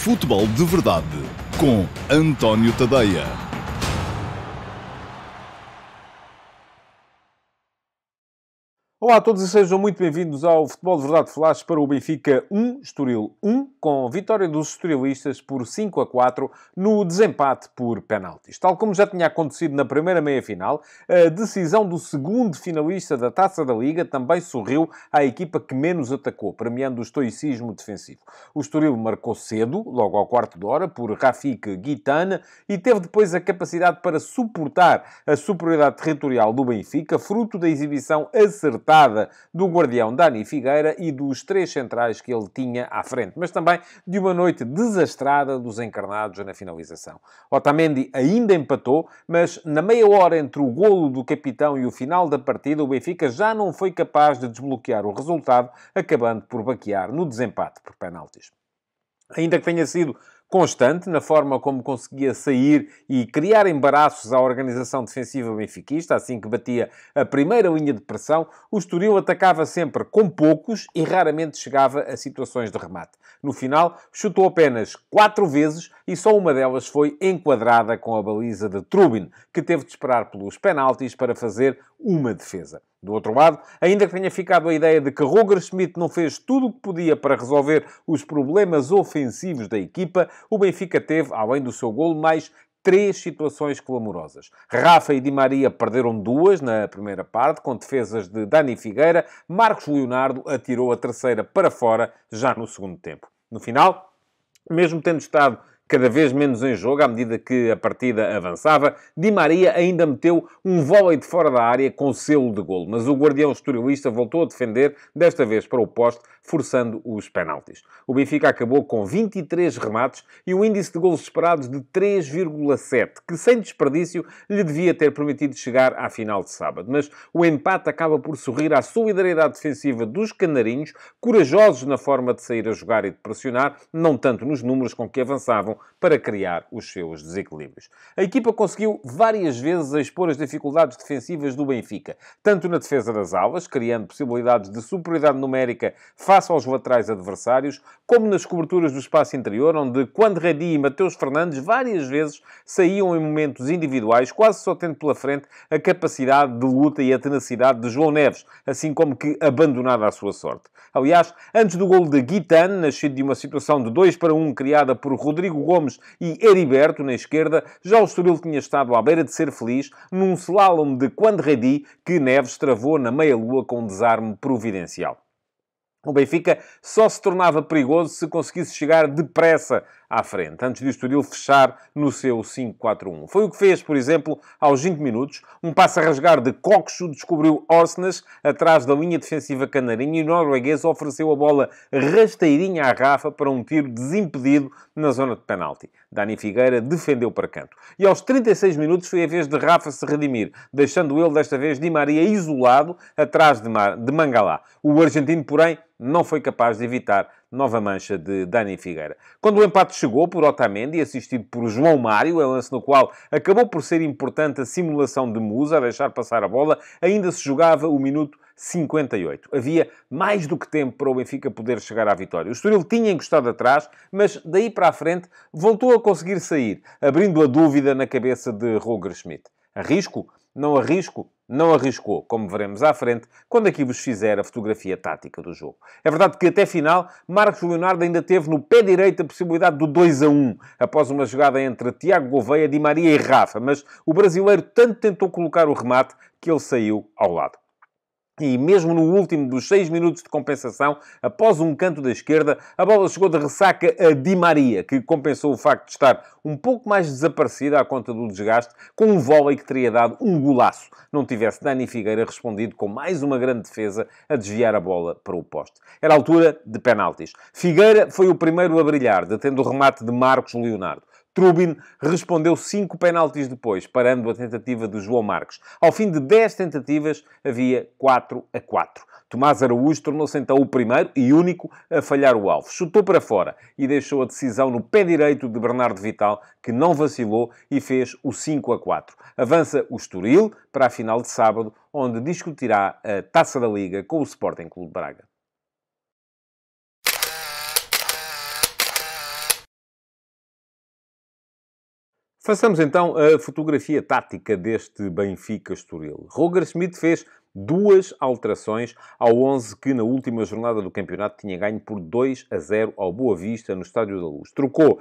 Futebol de Verdade com António Tadeia. Olá a todos e sejam muito bem-vindos ao Futebol de Verdade Flash para o Benfica 1, Estoril 1, com vitória dos estorilistas por 5-4 no desempate por penaltis. Tal como já tinha acontecido na primeira meia-final, a decisão do segundo finalista da Taça da Liga também sorriu à equipa que menos atacou, premiando o estoicismo defensivo. O Estoril marcou cedo, logo ao quarto de hora, por Rafik Guitane, e teve depois a capacidade para suportar a superioridade territorial do Benfica, fruto da exibição acertada do guardião Dani Figueira e dos três centrais que ele tinha à frente, mas também de uma noite desastrada dos encarnados na finalização. Otamendi ainda empatou, mas na meia hora entre o golo do capitão e o final da partida, o Benfica já não foi capaz de desbloquear o resultado, acabando por baquear no desempate por penaltis. Ainda que tenha sido constante na forma como conseguia sair e criar embaraços à organização defensiva benfiquista, assim que batia a primeira linha de pressão, o Estoril atacava sempre com poucos e raramente chegava a situações de remate. No final, chutou apenas 4 vezes e só uma delas foi enquadrada com a baliza de Trubin, que teve de esperar pelos penaltis para fazer uma defesa. Do outro lado, ainda que tenha ficado a ideia de que Roger Schmidt não fez tudo o que podia para resolver os problemas ofensivos da equipa, o Benfica teve, além do seu golo, mais 3 situações clamorosas. Rafa e Di Maria perderam 2 na primeira parte, com defesas de Dani Figueira. Marcos Leonardo atirou a terceira para fora, já no segundo tempo. No final, mesmo tendo estado cada vez menos em jogo, à medida que a partida avançava, Di Maria ainda meteu um vôlei de fora da área com selo de golo. Mas o guardião estorilista voltou a defender, desta vez para o poste, forçando os penaltis. O Benfica acabou com 23 remates e um índice de golos esperados de 3,7, que sem desperdício lhe devia ter permitido chegar à final de sábado. Mas o empate acaba por sorrir à solidariedade defensiva dos canarinhos, corajosos na forma de sair a jogar e de pressionar, não tanto nos números com que avançavam, para criar os seus desequilíbrios. A equipa conseguiu várias vezes expor as dificuldades defensivas do Benfica, tanto na defesa das alas, criando possibilidades de superioridade numérica face aos laterais adversários, como nas coberturas do espaço interior, onde Quandredi e Mateus Fernandes várias vezes saíam em momentos individuais, quase só tendo pela frente a capacidade de luta e a tenacidade de João Neves, assim como que abandonada à sua sorte. Aliás, antes do golo de Guitane, nascido de uma situação de 2-1 criada por Rodrigo Gomes e Heriberto na esquerda, já o Estoril tinha estado à beira de ser feliz num slalom de Quandredi que Neves travou na meia-lua com um desarme providencial. O Benfica só se tornava perigoso se conseguisse chegar depressa à frente, antes de o Estoril fechar no seu 5-4-1. Foi o que fez, por exemplo, aos 20 minutos. Um passe a rasgar de Coxo descobriu Orsnes atrás da linha defensiva canarinha e o norueguês ofereceu a bola rasteirinha à Rafa para um tiro desimpedido na zona de penalti. Dani Figueira defendeu para canto. E aos 36 minutos foi a vez de Rafa se redimir, deixando ele, desta vez, Di Maria isolado atrás de Mangalá. O argentino, porém, não foi capaz de evitar nova mancha de Dani Figueira. Quando o empate chegou por Otamendi, assistido por João Mário, em lance no qual acabou por ser importante a simulação de Musa, a deixar passar a bola, ainda se jogava o minuto 58. Havia mais do que tempo para o Benfica poder chegar à vitória. O Estoril tinha encostado atrás, mas daí para a frente voltou a conseguir sair, abrindo a dúvida na cabeça de Roger Schmidt. Arrisco? Não arrisco? Não arriscou, como veremos à frente, quando aqui vos fizer a fotografia tática do jogo. É verdade que até final, Marcos Leonardo ainda teve no pé direito a possibilidade do 2-1, após uma jogada entre Tiago Gouveia, Di Maria e Rafa, mas o brasileiro tanto tentou colocar o remate que ele saiu ao lado. E mesmo no último dos 6 minutos de compensação, após um canto da esquerda, a bola chegou de ressaca a Di Maria, que compensou o facto de estar um pouco mais desaparecida à conta do desgaste, com um vôlei que teria dado um golaço, não tivesse Dani Figueira respondido com mais uma grande defesa a desviar a bola para o poste. Era a altura de penaltis. Figueira foi o primeiro a brilhar, detendo o remate de Marcos Leonardo. Trubin respondeu 5 penaltis depois, parando a tentativa de João Marcos. Ao fim de 10 tentativas, havia 4-4. Tomás Araújo tornou-se então o primeiro e único a falhar o alvo. Chutou para fora e deixou a decisão no pé direito de Bernardo Vital, que não vacilou e fez o 5-4. Avança o Estoril para a final de sábado, onde discutirá a Taça da Liga com o Sporting Clube de Braga. Façamos então a fotografia tática deste Benfica-Estoril. Roger Schmidt fez 2 alterações ao 11 que na última jornada do campeonato tinha ganho por 2-0 ao Boa Vista no Estádio da Luz. Trocou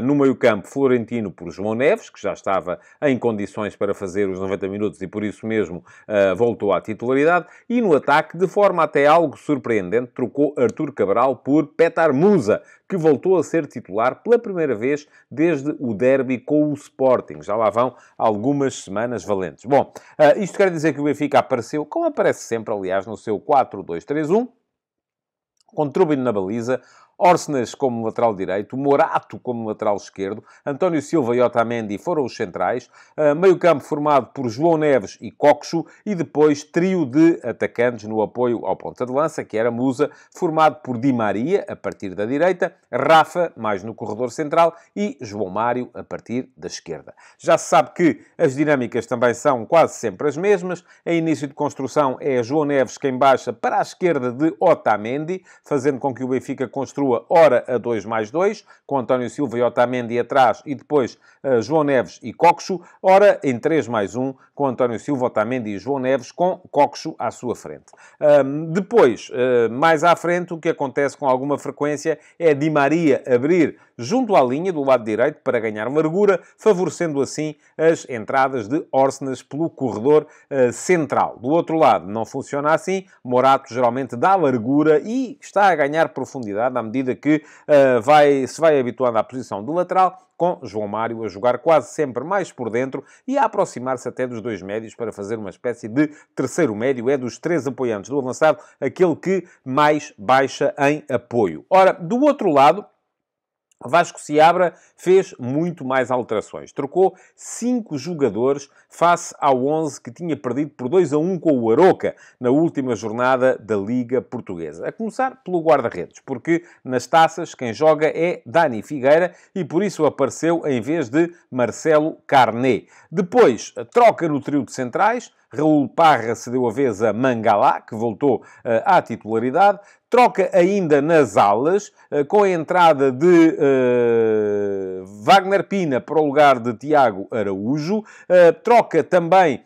no meio-campo Florentino por João Neves, que já estava em condições para fazer os 90 minutos e por isso mesmo voltou à titularidade. E no ataque, de forma até algo surpreendente, trocou Artur Cabral por Petar Musa, que voltou a ser titular pela primeira vez desde o derby com o Sporting. Já lá vão algumas semanas valentes. Bom, isto quer dizer que o Benfica apareceu, como aparece sempre, aliás, no seu 4-2-3-1, com Trubin na baliza, Orsnes como lateral direito, Morato como lateral esquerdo, António Silva e Otamendi foram os centrais, meio campo formado por João Neves e Coxo, e depois trio de atacantes no apoio ao ponta de lança, que era Musa, formado por Di Maria, a partir da direita, Rafa, mais no corredor central, e João Mário, a partir da esquerda. Já se sabe que as dinâmicas também são quase sempre as mesmas. Em início de construção é João Neves quem baixa para a esquerda de Otamendi, fazendo com que o Benfica construa ora a 2+2, com António Silva e Otamendi atrás, e depois João Neves e Coxo, ora em 3+1, com António Silva, Otamendi e João Neves, com Coxo à sua frente. Depois, mais à frente, o que acontece com alguma frequência é Di Maria abrir junto à linha do lado direito para ganhar largura, favorecendo assim as entradas de Orsnes pelo corredor central. Do outro lado, não funciona assim. Morato geralmente dá largura e está a ganhar profundidade à medida que se vai habituando à posição de lateral, com João Mário a jogar quase sempre mais por dentro e a aproximar-se até dos 2 médios para fazer uma espécie de terceiro médio. É dos 3 apoiantes do avançado aquele que mais baixa em apoio. Ora, do outro lado, Vasco Seabra fez muito mais alterações. Trocou 5 jogadores face ao 11 que tinha perdido por 2-1 com o Aroca na última jornada da Liga Portuguesa. A começar pelo guarda-redes, porque nas taças quem joga é Dani Figueira e por isso apareceu em vez de Marcelo Carné. Depois, troca no trio de centrais. Raul Parra cedeu a vez a Mangalá, que voltou à titularidade. Troca ainda nas alas, com a entrada de Wagner Pina para o lugar de Tiago Araújo. Troca também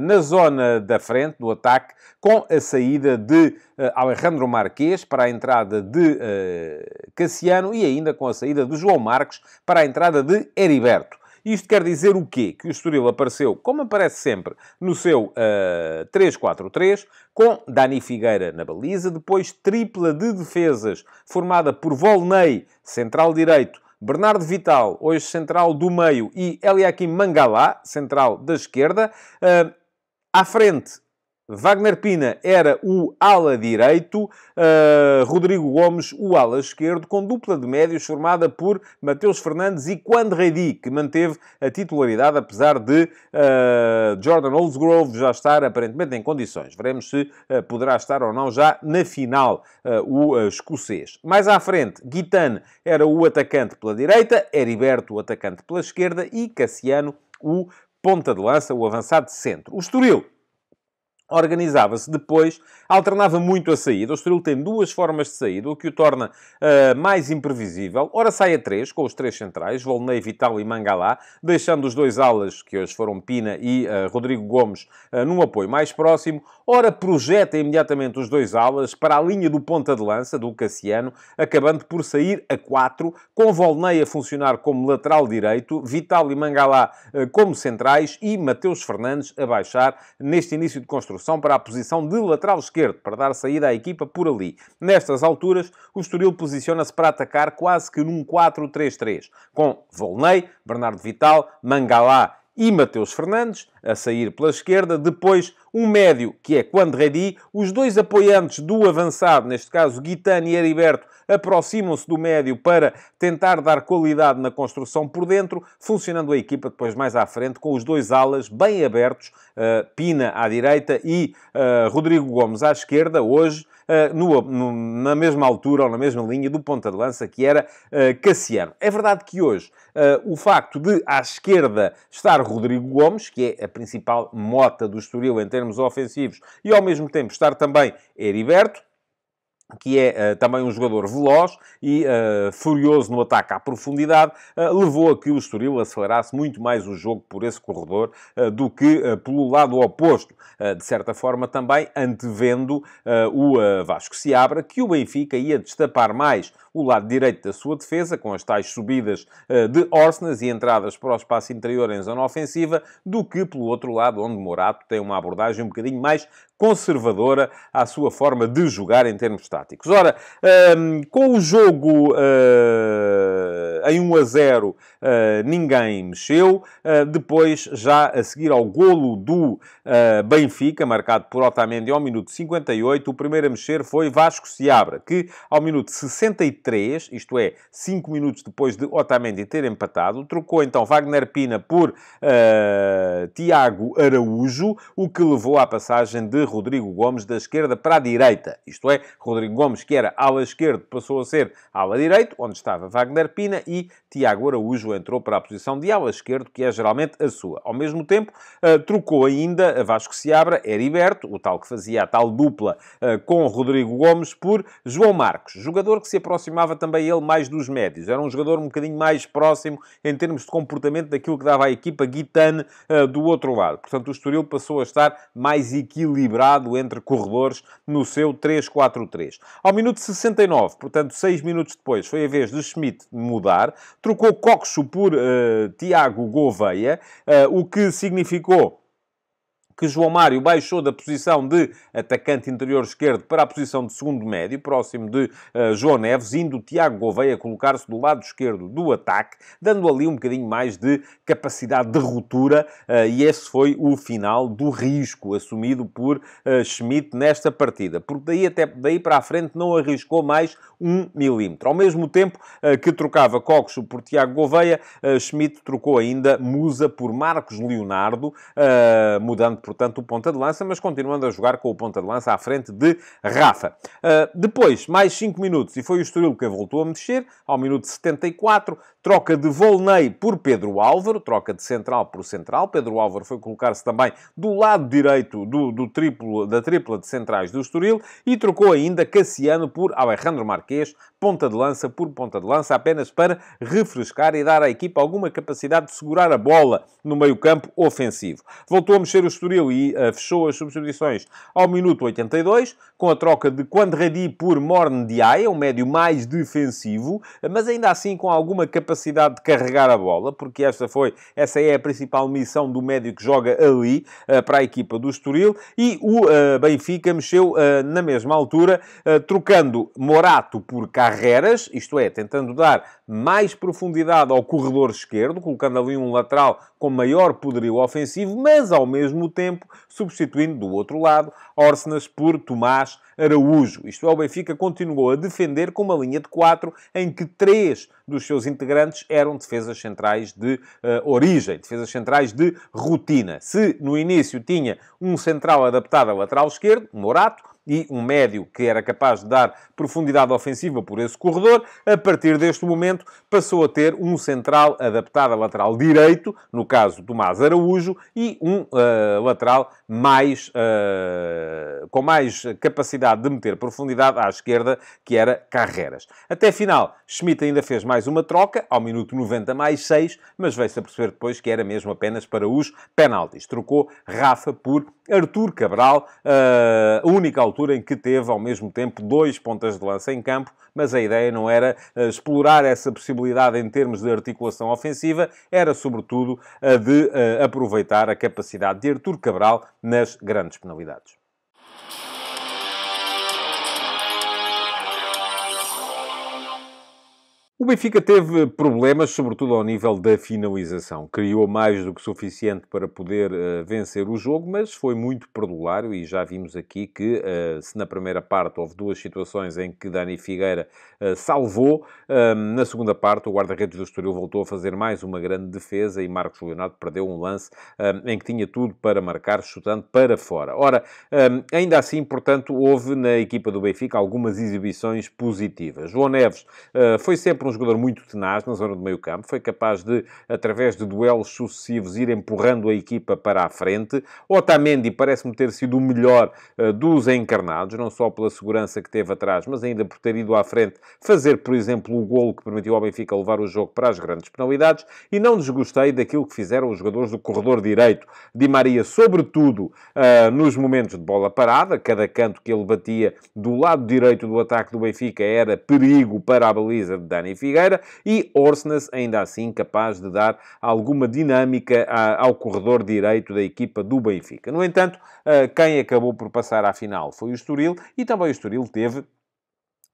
na zona da frente, do ataque, com a saída de Alejandro Marquês para a entrada de Cassiano e ainda com a saída de João Marques para a entrada de Heriberto. Isto quer dizer o quê? Que o Estoril apareceu, como aparece sempre, no seu 3-4-3, com Dani Figueira na baliza, depois tripla de defesas formada por Volney, central direito, Bernardo Vital, hoje central do meio, e Eliakim Mangalá, central da esquerda. À frente, Wagner Pina era o ala direito, Rodrigo Gomes o ala esquerdo, com dupla de médios formada por Mateus Fernandes e Quando Reddy, que manteve a titularidade, apesar de Jordan Oldsgrove já estar aparentemente em condições. Veremos se poderá estar ou não já na final o escocês. Mais à frente, Guitane era o atacante pela direita, Heriberto o atacante pela esquerda e Cassiano o ponta de lança, o avançado de centro. O Estoril organizava-se depois, alternava muito a saída. O Estoril tem 2 formas de saída, o que o torna mais imprevisível. Ora sai a 3, com os 3 centrais, Volney, Vital e Mangalá, deixando os 2 alas, que hoje foram Pina e Rodrigo Gomes, num apoio mais próximo. Ora projeta imediatamente os 2 alas para a linha do ponta de lança, do Cassiano, acabando por sair a 4, com Volney a funcionar como lateral direito, Vital e Mangalá como centrais e Mateus Fernandes a baixar neste início de construção para a posição de lateral esquerdo, para dar saída à equipa por ali. Nestas alturas, o Estoril posiciona-se para atacar quase que num 4-3-3, com Volney, Bernardo Vital, Mangalá e Mateus Fernandes a sair pela esquerda, depois um médio, que é Quando Reddy, os 2 apoiantes do avançado, neste caso Guitane e Heriberto, aproximam-se do médio para tentar dar qualidade na construção por dentro, funcionando a equipa depois mais à frente com os 2 alas bem abertos, Pina à direita e Rodrigo Gomes à esquerda, hoje na mesma altura ou na mesma linha do ponta de lança, que era Cassiano. É verdade que hoje o facto de à esquerda estar Rodrigo Gomes, que é a principal mota do Estoril em termos ofensivos, e ao mesmo tempo estar também Heriberto, que é também um jogador veloz e furioso no ataque à profundidade, levou a que o Estoril acelerasse muito mais o jogo por esse corredor do que pelo lado oposto. De certa forma, também antevendo o Vasco Seabra, que o Benfica ia destapar mais o lado direito da sua defesa, com as tais subidas de Orsnes e entradas para o espaço interior em zona ofensiva, do que pelo outro lado, onde Morato tem uma abordagem um bocadinho mais conservadora à sua forma de jogar em termos táticos. Ora, com o jogo em 1-0, ninguém mexeu. Depois, já a seguir ao golo do Benfica, marcado por Otamendi ao minuto 58, o primeiro a mexer foi Vasco Seabra, que ao minuto 63, isto é, 5 minutos depois de Otamendi ter empatado, trocou então Wagner Pina por Tiago Araújo, o que levou à passagem de Rodrigo Gomes da esquerda para a direita. Isto é, Rodrigo Gomes, que era ala esquerdo, passou a ser ala direito, onde estava Wagner Pina, e Tiago Araújo entrou para a posição de ala esquerdo, que é geralmente a sua. Ao mesmo tempo, trocou ainda Vasco Seabra, Heriberto, o tal que fazia a tal dupla com Rodrigo Gomes, por João Marcos, jogador que se aproximava também ele mais dos médios. Era um jogador um bocadinho mais próximo em termos de comportamento daquilo que dava à equipa Guitane do outro lado. Portanto, o Estoril passou a estar mais equilibrado entre corredores no seu 3-4-3. Ao minuto 69, portanto 6 minutos depois, foi a vez de Schmidt mudar, trocou Coxo por Tiago Gouveia, o que significou que João Mário baixou da posição de atacante interior esquerdo para a posição de segundo médio, próximo de João Neves, indo Tiago Gouveia colocar-se do lado esquerdo do ataque, dando ali um bocadinho mais de capacidade de ruptura, e esse foi o final do risco assumido por Schmidt nesta partida, porque daí para a frente não arriscou mais 1 milímetro. Ao mesmo tempo que trocava Coxo por Tiago Gouveia, Schmidt trocou ainda Musa por Marcos Leonardo, mudando, portanto, o ponta de lança, mas continuando a jogar com o ponta de lança à frente de Rafa. Depois, mais 5 minutos, e foi o Estoril que voltou a mexer, ao minuto 74, troca de Volney por Pedro Álvaro, troca de central por central. Pedro Álvaro foi colocar-se também do lado direito da tripla de centrais do Estoril e trocou ainda Cassiano por Alejandro Marquês, ponta de lança por ponta de lança, apenas para refrescar e dar à equipa alguma capacidade de segurar a bola no meio-campo ofensivo. Voltou a mexer o Estoril e fechou as substituições ao minuto 82, com a troca de Quandredi por Morne Diaye, um médio mais defensivo, mas ainda assim com alguma capacidade de carregar a bola, porque essa é a principal missão do médio que joga ali para a equipa do Estoril, e o Benfica mexeu na mesma altura, trocando Morato por Carreras, isto é, tentando dar mais profundidade ao corredor esquerdo, colocando ali um lateral com maior poderio ofensivo, mas ao mesmo tempo substituindo do outro lado Orsnes por Tomás Araújo. Isto é, o Benfica continuou a defender com uma linha de 4 em que 3 dos seus integrantes eram defesas centrais de origem, defesas centrais de rotina. Se no início tinha um central adaptado ao lateral esquerdo, Morato, e um médio que era capaz de dar profundidade ofensiva por esse corredor, a partir deste momento passou a ter um central adaptado a lateral direito, no caso Tomás Araújo, e um lateral com mais capacidade de meter profundidade à esquerda, que era Carreras. Até final, Schmidt ainda fez mais uma troca, ao minuto 90 mais 6, mas veio-se a perceber depois que era mesmo apenas para os penaltis. Trocou Rafa por Artur Cabral, a única altura em que teve, ao mesmo tempo, 2 pontas de lança em campo, mas a ideia não era explorar essa possibilidade em termos de articulação ofensiva, era, sobretudo, a de aproveitar a capacidade de Artur Cabral nas grandes penalidades. O Benfica teve problemas, sobretudo ao nível da finalização. Criou mais do que suficiente para poder vencer o jogo, mas foi muito perdulário e já vimos aqui que, se na primeira parte houve 2 situações em que Dani Figueira salvou, na segunda parte o guarda-redes do Estoril voltou a fazer mais uma grande defesa e Marcos Leonardo perdeu um lance em que tinha tudo para marcar, chutando para fora. Ora, ainda assim, portanto, houve na equipa do Benfica algumas exibições positivas. João Neves foi sempre um um jogador muito tenaz na zona do meio-campo, foi capaz de, através de duelos sucessivos, ir empurrando a equipa para a frente. Otamendi parece-me ter sido o melhor dos encarnados, não só pela segurança que teve atrás, mas ainda por ter ido à frente fazer, por exemplo, o golo que permitiu ao Benfica levar o jogo para as grandes penalidades. E não desgostei daquilo que fizeram os jogadores do corredor direito. Di Maria, sobretudo, nos momentos de bola parada, cada canto que ele batia do lado direito do ataque do Benfica era perigo para a baliza de Dani Figueira, e Orsnes, ainda assim, capaz de dar alguma dinâmica ao corredor direito da equipa do Benfica. No entanto, quem acabou por passar à final foi o Estoril, e também o Estoril teve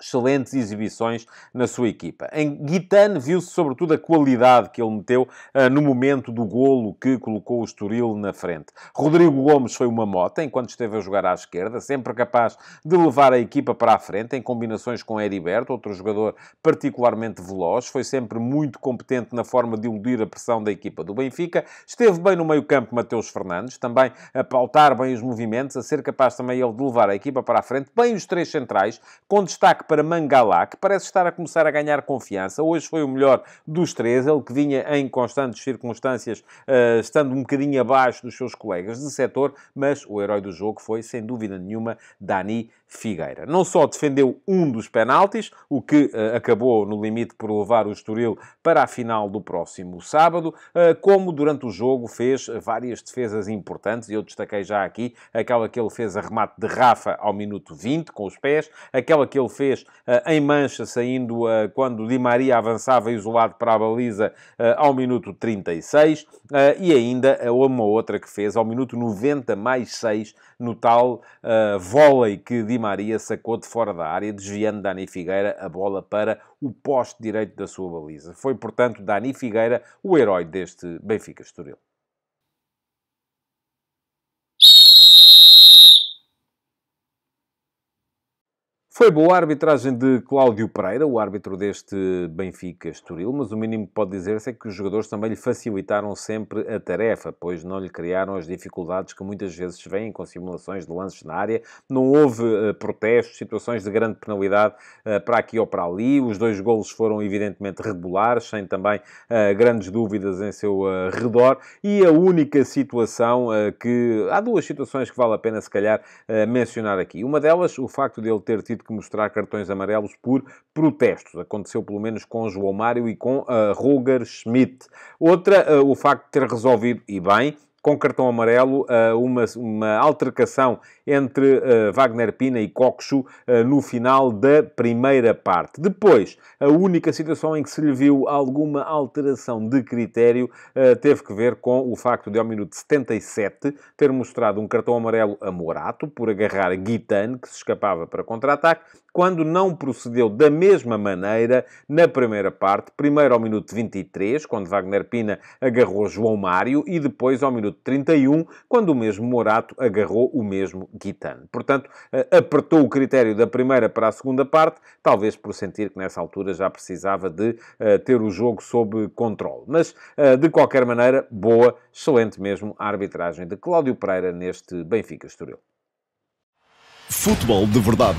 excelentes exibições na sua equipa. Em Guitane viu-se sobretudo a qualidade que ele meteu no momento do golo que colocou o Estoril na frente. Rodrigo Gomes foi uma mota enquanto esteve a jogar à esquerda, sempre capaz de levar a equipa para a frente, em combinações com Heriberto, outro jogador particularmente veloz. Foi sempre muito competente na forma de iludir a pressão da equipa do Benfica. Esteve bem no meio-campo Mateus Fernandes, também a pautar bem os movimentos, a ser capaz também ele de levar a equipa para a frente. Bem os três centrais, com destaque para Mangala, que parece estar a começar a ganhar confiança. Hoje foi o melhor dos três, ele que vinha em constantes circunstâncias, estando um bocadinho abaixo dos seus colegas de setor, mas o herói do jogo foi, sem dúvida nenhuma, Dani Figueira. Não só defendeu um dos penaltis, o que acabou no limite por levar o Estoril para a final do próximo sábado, como durante o jogo fez várias defesas importantes, e eu destaquei já aqui aquela que ele fez a remate de Rafa ao minuto 20, com os pés, aquela que ele fez em mancha, saindo quando Di Maria avançava isolado para a baliza ao minuto 36, e ainda uma outra que fez ao minuto 90 mais 6, no tal vôlei que Di Maria sacou de fora da área, desviando Dani Figueira a bola para o poste direito da sua baliza. Foi, portanto, Dani Figueira o herói deste Benfica-Estoril. Foi boa a arbitragem de Cláudio Pereira, o árbitro deste Benfica-Estoril, mas o mínimo que pode dizer-se é que os jogadores também lhe facilitaram sempre a tarefa, pois não lhe criaram as dificuldades que muitas vezes se vêem com simulações de lances na área. Não houve protestos, situações de grande penalidade para aqui ou para ali. Os dois golos foram evidentemente regulares, sem também grandes dúvidas em seu redor. E a única situação que... Há duas situações que vale a pena, se calhar, mencionar aqui. Uma delas, o facto de ele ter tido que mostrar cartões amarelos por protestos. Aconteceu pelo menos com João Mário e com Roger Schmidt. Outra, o facto de ter resolvido, e bem, com cartão amarelo, uma altercação entre Wagner Pina e Coxo no final da primeira parte. Depois, a única situação em que se lhe viu alguma alteração de critério teve que ver com o facto de, ao minuto 77, ter mostrado um cartão amarelo a Morato por agarrar Guitane, que se escapava para contra-ataque, quando não procedeu da mesma maneira na primeira parte, primeiro ao minuto 23, quando Wagner Pina agarrou João Mário, e depois ao minuto 31, quando o mesmo Morato agarrou o mesmo Guitane. Portanto, apertou o critério da primeira para a segunda parte, talvez por sentir que nessa altura já precisava de ter o jogo sob controle. Mas, de qualquer maneira, boa, excelente mesmo a arbitragem de Cláudio Pereira neste Benfica-Estoril. Futebol de Verdade